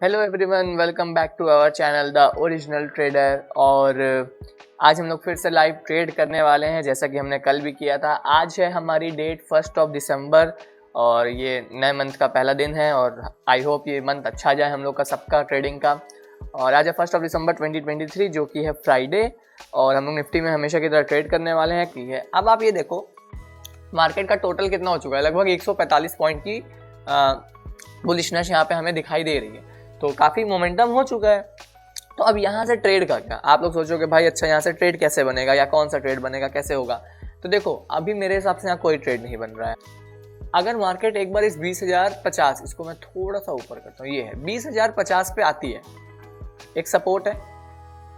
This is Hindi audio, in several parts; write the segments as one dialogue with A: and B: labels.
A: Hello everyone, welcome back to our channel the original trader. और आज हम लोग फिर से लाइव ट्रेड करने वाले हैं, जैसा कि हमने कल भी किया था। आज है हमारी डेट 1 दिसंबर और ये नए मंथ का पहला दिन है और आई होप ये मंथ अच्छा जाए हम लोग का सबका ट्रेडिंग का। और आज है 1 दिसंबर 2023 जो कि है फ्राइडे और हम लोग निफ्टी में हमेशा की तरह ट्रेड करने वाले हैं। कि है अब आप ये देखो मार्केट का टोटल कितना हो चुका है, लगभग 145 पॉइंट की बुलिशनेस यहाँ पे हमें दिखाई दे रही है, तो काफ़ी मोमेंटम हो चुका है। तो अब यहाँ से ट्रेड का क्या, आप लोग सोचोगे भाई अच्छा यहाँ से ट्रेड कैसे बनेगा या कौन सा ट्रेड बनेगा, कैसे होगा। तो देखो अभी मेरे हिसाब से यहाँ कोई ट्रेड नहीं बन रहा है। अगर मार्केट एक बार इस 20,050 इसको मैं थोड़ा सा ऊपर करता हूँ, ये है 20,050 पे आती है, एक सपोर्ट है।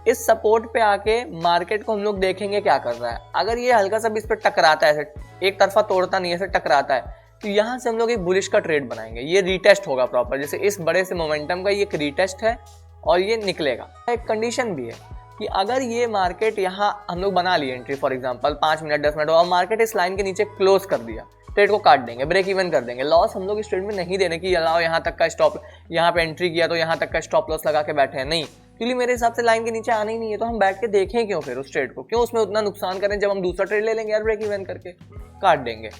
A: इस सपोर्ट पे आके मार्केट को हम लोग देखेंगे क्या कर रहा है। अगर ये हल्का सा भी इस पर टकराता है, एक तरफा तोड़ता नहीं है, ऐसे टकराता है, तो यहाँ से हम लोग एक बुलिश का ट्रेड बनाएंगे। ये रीटेस्ट होगा प्रॉपर, जैसे इस बड़े से मोमेंटम का ये एक रीटेस्ट है और ये निकलेगा। एक कंडीशन भी है कि अगर ये मार्केट यहाँ हम लोग बना लिए entry, for example 5 minute 10 minute और मार्केट इस लाइन के नीचे क्लोज कर दिया, ट्रेड को काट देंगे, ब्रेक इवन कर देंगे। लॉस हम लोग इस ट्रेड में नहीं देने की, अलावा यहाँ तक का स्टॉप, यहाँ पे एंट्री किया तो यहाँ तक का स्टॉप लॉस लगा के बैठे हैं, नहीं, क्योंकि मेरे हिसाब से लाइन के नीचे आना ही नहीं है। तो हम बैठ के देखें क्यों फिर उस ट्रेड को, क्यों उसमें उतना नुकसान करें जब हम दूसरा ट्रेड ले लेंगे यार, ब्रेक इवन करके काट देंगे।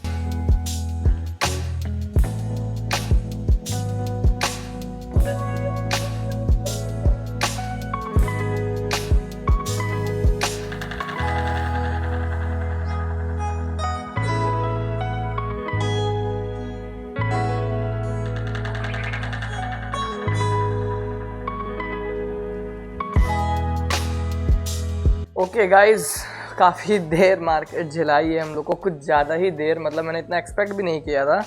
A: ओके गाइज, काफ़ी देर मार्केट झिलाई है हम लोग को, कुछ ज़्यादा ही देर, मतलब मैंने इतना एक्सपेक्ट भी नहीं किया था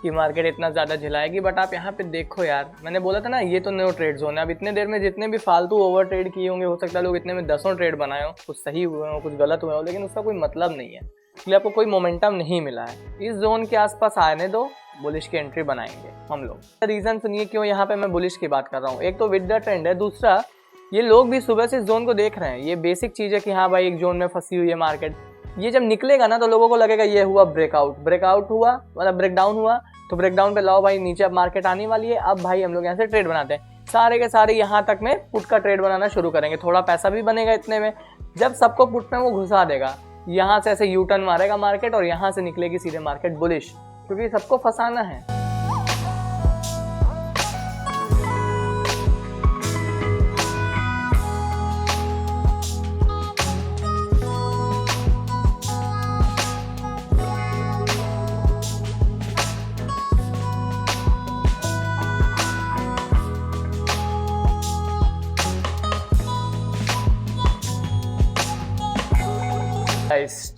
A: कि मार्केट इतना ज़्यादा झिलाएगी। बट आप यहाँ पे देखो यार, मैंने बोला था ना ये तो नो ट्रेड जोन है। अब इतने देर में जितने भी फालतू ओवर ट्रेड किए होंगे, हो सकता है लोग इतने में 10 ट्रेड बनाए हो, कुछ सही हुए हो कुछ गलत हुए हो, लेकिन उसका कोई मतलब नहीं है, इसलिए आपको कोई मोमेंटम नहीं मिला है। इस जोन के आसपास आने दो, बुलिश की एंट्री बनाएंगे हम लोग। रीज़न सुनिए क्यों यहाँ पे मैं बुलिश की बात कर रहा हूँ। एक तो विद द ट्रेंड है, दूसरा ये लोग भी सुबह से इस जोन को देख रहे हैं। ये बेसिक चीज़ है कि हाँ भाई एक जोन में फंसी हुई है मार्केट। ये जब निकलेगा ना तो लोगों को लगेगा ये हुआ ब्रेकआउट हुआ, मतलब ब्रेकडाउन हुआ, तो ब्रेकडाउन पे लाओ भाई, नीचे अब मार्केट आने वाली है। अब भाई हम लोग यहाँ से ट्रेड बनाते हैं, सारे के सारे यहाँ तक में पुट का ट्रेड बनाना शुरू करेंगे। थोड़ा पैसा भी बनेगा इतने में, जब सबको पुट में वो घुसा देगा, यहाँ से ऐसे यू टर्न मारेगा मार्केट और यहाँ से निकलेगी सीधे मार्केट बुलिश, क्योंकि सबको फंसाना है।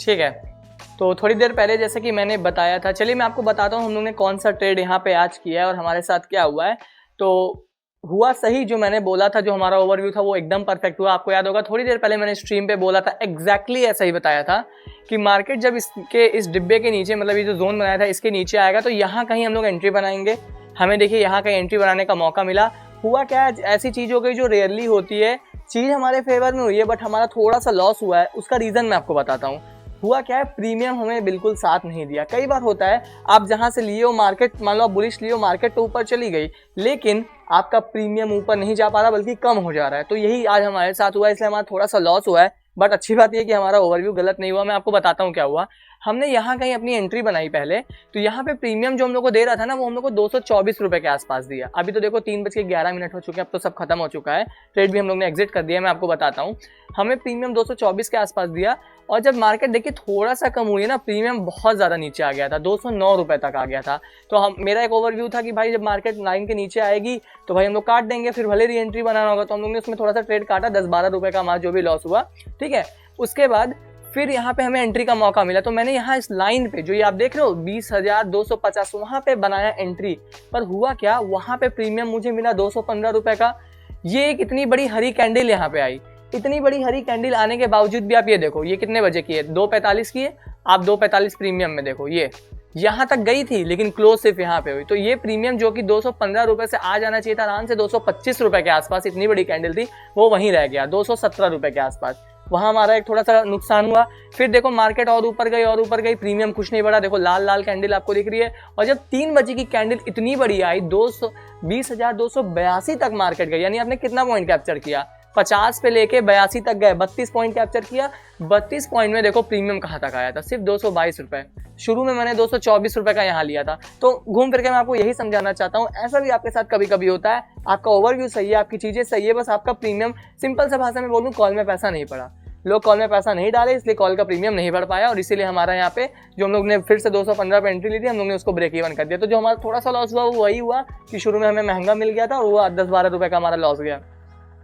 A: ठीक है, तो थोड़ी देर पहले जैसे कि मैंने बताया था, चलिए मैं आपको बताता हूँ हम लोग ने कौन सा ट्रेड यहाँ पे आज किया है और हमारे साथ क्या हुआ है। तो हुआ सही जो मैंने बोला था, जो हमारा ओवरव्यू था वो एकदम परफेक्ट हुआ। आपको याद होगा थोड़ी देर पहले मैंने स्ट्रीम पे बोला था, एग्जैक्टली ऐसा ही बताया था कि मार्केट जब इस डिब्बे के नीचे, मतलब ये जो जोन बनाया था इसके नीचे आएगा तो यहाँ कहीं हम लोग एंट्री बनाएंगे। हमें देखिए यहाँ कहीं एंट्री बनाने का मौका मिला। हुआ क्या है, ऐसी चीज़ हो गई जो रेयरली होती है, चीज़ हमारे फेवर में हुई है बट हमारा थोड़ा सा लॉस हुआ है। उसका रीज़न मैं आपको बताता हूँ। हुआ क्या है, प्रीमियम हमें बिल्कुल साथ नहीं दिया। कई बार होता है आप जहाँ से लिए हो मार्केट, मान लो आप बुलिश लिए हो, मार्केट तो ऊपर चली गई लेकिन आपका प्रीमियम ऊपर नहीं जा पा रहा बल्कि कम हो जा रहा है। तो यही आज हमारे साथ हुआ, इसलिए हमारा थोड़ा सा लॉस हुआ है। बट अच्छी बात यह कि हमारा ओवरव्यू गलत नहीं हुआ। मैं आपको बताता हूँ क्या हुआ। हमने यहाँ कहीं अपनी एंट्री बनाई पहले, तो यहाँ पे प्रीमियम जो हम लोग को दे रहा था ना, वो हम लोग को 224 रुपये के आसपास दिया। अभी तो देखो 3:11 हो चुके हैं, अब तो सब खत्म हो चुका है, ट्रेड भी हम लोग ने एग्जिट कर दिया। मैं आपको बताता हूँ, हमें प्रीमियम 224 के आसपास दिया और जब मार्केट देखिए थोड़ा सा कम हुई है ना, प्रीमियम बहुत ज़्यादा नीचे आ गया था, 209 रुपये तक आ गया था। तो मेरा एक ओवरव्यू था कि भाई जब मार्केट लाइन के नीचे आएगी तो भाई हम लोग काट देंगे, फिर भले री एंट्री बनाना होगा। तो हम लोग ने उसमें थोड़ा सा ट्रेड काटा, 10-12 रुपये का हमारा जो भी लॉस हुआ, ठीक है। उसके बाद फिर यहाँ पे हमें एंट्री का मौका मिला, तो मैंने यहाँ इस लाइन पे जो ये आप देख रहे हो 20,250 वहाँ पे बनाया एंट्री। पर हुआ क्या, वहाँ पे प्रीमियम मुझे मिला 215 रुपये का। ये एक इतनी बड़ी हरी कैंडल यहाँ पे आई, इतनी बड़ी हरी कैंडल आने के बावजूद भी आप ये देखो ये कितने बजे की है, 2:45 की है। आप 2:45 प्रीमियम में देखो, ये यहाँ तक गई थी लेकिन क्लोज सिर्फ यहाँ पे हुई। तो ये प्रीमियम जो कि 215 रुपये से आ जाना चाहिए था आराम से 225 रुपये के आसपास, इतनी बड़ी कैंडल थी, वो वहीं रह गया 217 रुपये के आसपास। वहाँ हमारा एक थोड़ा सा नुकसान हुआ। फिर देखो मार्केट और ऊपर गई, प्रीमियम कुछ नहीं बढ़ा। देखो लाल लाल कैंडल आपको दिख रही है, और जब 3 बजे की कैंडल इतनी बड़ी आई 20,282 तक मार्केट गई। यानी आपने कितना पॉइंट कैप्चर किया, 50 पे लेके 82 तक गए, 32 पॉइंट कैप्चर किया। 32 पॉइंट में देखो प्रीमियम कहाँ तक आया था, सिर्फ 222 रुपए। शुरू में मैंने 224 रुपए का यहाँ लिया था। तो घूम फिर के मैं आपको यही समझाना चाहता हूँ, ऐसा भी आपके साथ कभी कभी होता है। आपका ओवरव्यू सही है, आपकी चीजें सही है, बस आपका प्रीमियम, सिंपल सा भाषा में बोलूँ, कॉल में पैसा नहीं पड़ा। लोग कॉल में पैसा नहीं डाले, इसलिए कॉल का प्रीमियम नहीं बढ़ पाया, और इसीलिए हमारा यहाँ पे जो हम लोग ने फिर से 215 पे एंट्री ली थी, हम लोग ने उसको ब्रेक इवन कर दिया। तो जो हमारा थोड़ा सा लॉस हुआ वो वही हुआ कि शुरू में हमें महंगा मिल गया था और वो 10-12 रुपए का हमारा लॉस गया।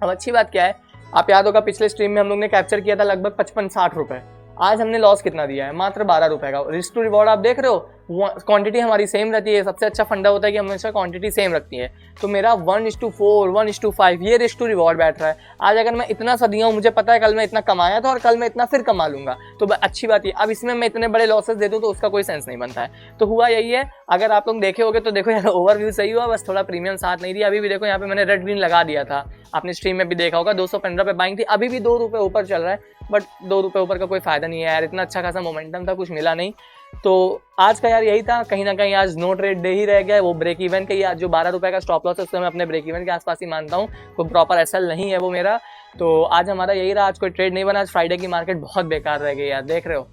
A: अब अच्छी बात क्या है, आप याद होगा पिछले स्ट्रीम में हम लोग ने कैप्चर किया था लगभग 55-60 रुपए। आज हमने लॉस कितना दिया है, मात्र 12 रुपए का। रिस्क टू रिवॉर्ड आप देख रहे हो, क्वांटिटी हमारी सेम रहती है। सबसे अच्छा फंडा होता है कि हमेशा क्वांटिटी सेम रखती है। तो मेरा 1:4, 1:5 ये रिस्क टू रिवॉर्ड बैठ रहा है। आज अगर मैं इतना सा दिया हूँ, मुझे पता है कल मैं इतना कमाया था और कल मैं इतना फिर कमा लूंगा, तो अच्छी बात है। अब इसमें मैं इतने बड़े लॉसेस दे दूँ तो उसका कोई सेंस नहीं बनता है। तो हुआ यही है, अगर आप लोग देखे होगे तो देखो यार ओवरव्यू सही हुआ, बस थोड़ा प्रीमियम साथ नहीं दिया। अभी भी देखो यहाँ पे मैंने रेड ग्रीन लगा दिया था, आपने स्ट्रीम में भी देखा होगा। 215 पे बाइंग थी, अभी भी 2 रुपए ऊपर चल रहा है, बट 2 रुपए ऊपर का कोई फायदा नहीं है यार। इतना अच्छा खासा मोमेंटम था, कुछ मिला नहीं। तो आज का यार यही था, कहीं ना कहीं आज नो ट्रेड डे ही रह गया। वो ब्रेक इवन के, आज जो 12 रुपए का स्टॉप लॉस है उसको मैं अपने ब्रेक इवन के आसपास ही मानता हूँ, कोई प्रॉपर एसएल नहीं है वो मेरा। तो आज हमारा यही रहा, आज कोई ट्रेड नहीं बना। आज फ्राइडे की मार्केट बहुत बेकार रह गई यार, देख रहे हो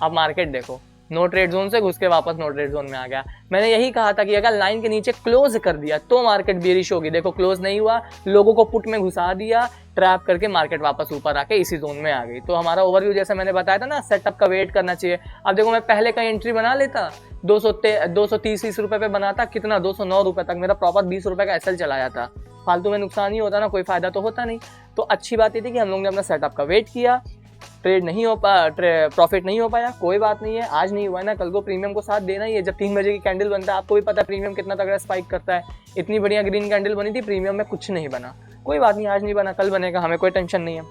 A: आप मार्केट, देखो नो ट्रेड जोन से घुस के वापस नो ट्रेड जोन में आ गया। मैंने यही कहा था कि अगर लाइन के नीचे क्लोज कर दिया तो मार्केट बेरिश होगी। देखो क्लोज नहीं हुआ, लोगों को पुट में घुसा दिया, ट्रैप करके मार्केट वापस ऊपर आके इसी जोन में आ गई। तो हमारा ओवरव्यू जैसे मैंने बताया था ना, सेटअप का वेट करना चाहिए। अब देखो मैं पहले का एंट्री बना लेता, 230 रुपए पे बनाता, कितना 209 रुपए तक मेरा प्रॉपर 20 रुपए का एसएल चला जाता। फालतू में नुकसान ही होता ना, कोई फायदा तो होता नहीं। तो अच्छी बात ये थी कि हम लोग ने अपना सेटअप का वेट किया, ट्रेड नहीं हो पाया, प्रॉफिट नहीं हो पाया, कोई बात नहीं है। आज नहीं हुआ ना, कल को प्रीमियम को साथ देना ही है। जब 3 बजे की कैंडल बनता है, आपको भी पता है प्रीमियम कितना तगड़ा स्पाइक करता है। इतनी बढ़िया ग्रीन कैंडल बनी थी, प्रीमियम में कुछ नहीं बना, कोई बात नहीं, आज नहीं बना कल बनेगा, हमें कोई टेंशन नहीं है।